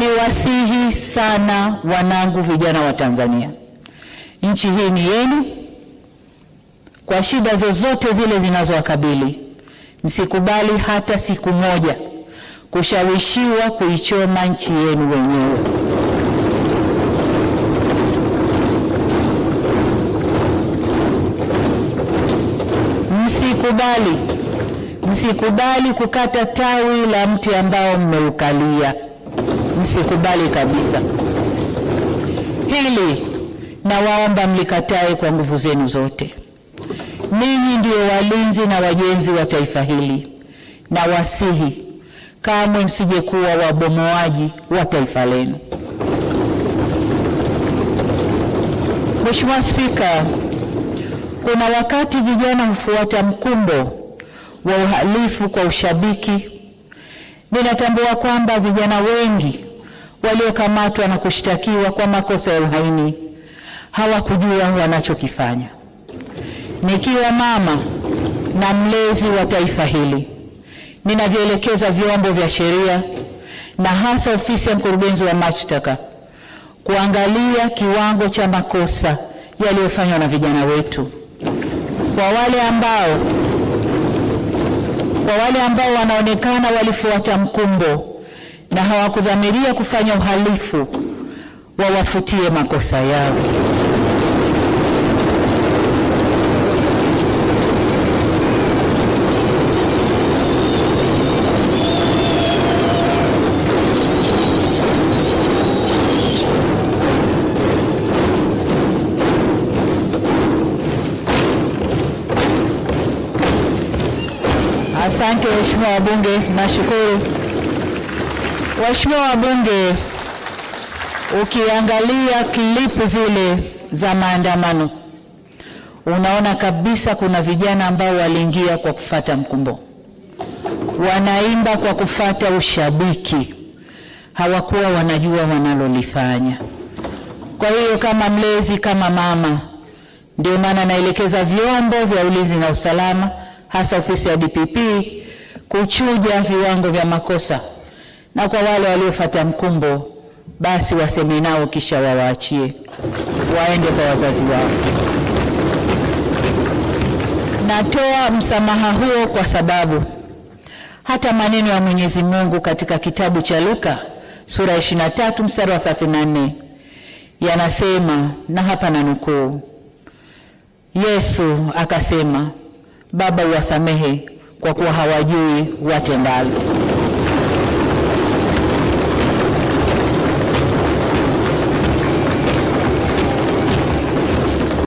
niwasihi sana wanangu vijana wa Tanzania, nchi hii ni yenu. Kwa shida zozote zile zinazowakabili, msikubali hata siku moja kushawishiwa kuichoma nchi yenu wenyewe. Msikubali kukata tawi la mti ambao mmeukalia. Msikubali kabisa. Hili nawaomba mlikatae kwa nguvu zenu zote. Ninyi ndio walinzi na wajenzi wa taifa hili, na wasihi kamwe msije kuwa wabomoaji wa taifa lenu. Mheshimiwa Spika, kuna wakati vijana hufuata mkumbo wa uhalifu kwa ushabiki. Ninatambua kwamba vijana wengi waliokamatwa na kushtakiwa kwa makosa ya uhaini hawakujua wanachokifanya. Nikiwa mama na mlezi wa taifa hili, ninavielekeza vyombo vya sheria na hasa ofisi ya mkurugenzi wa mashtaka kuangalia kiwango cha makosa yaliyofanywa na vijana wetu. Kwa wale ambao wanaonekana walifuata mkumbo na hawakudhamiria kufanya uhalifu, wawafutie makosa yao. Asante Mheshimiwa wabunge, nashukuru. Waheshimiwa wabunge, ukiangalia klipu zile za maandamano, unaona kabisa kuna vijana ambao waliingia kwa kufuata mkumbo. Wanaimba kwa kufuata ushabiki. Hawakuwa wanajua wanalolifanya. Kwa hiyo kama mlezi, kama mama, ndio maana naelekeza vyombo vya ulinzi na usalama, hasa ofisi ya DPP, kuchuja viwango vya makosa, na kwa wale waliofuata mkumbo basi waseme nao kisha wawaachie waende kwa wazazi wao. Natoa msamaha huo kwa sababu hata maneno ya Mwenyezi Mungu katika kitabu cha Luka sura 23 mstari wa 34 yanasema, na hapa nanukuu, Yesu akasema, Baba uwasamehe kwa kuwa hawajui watendalo.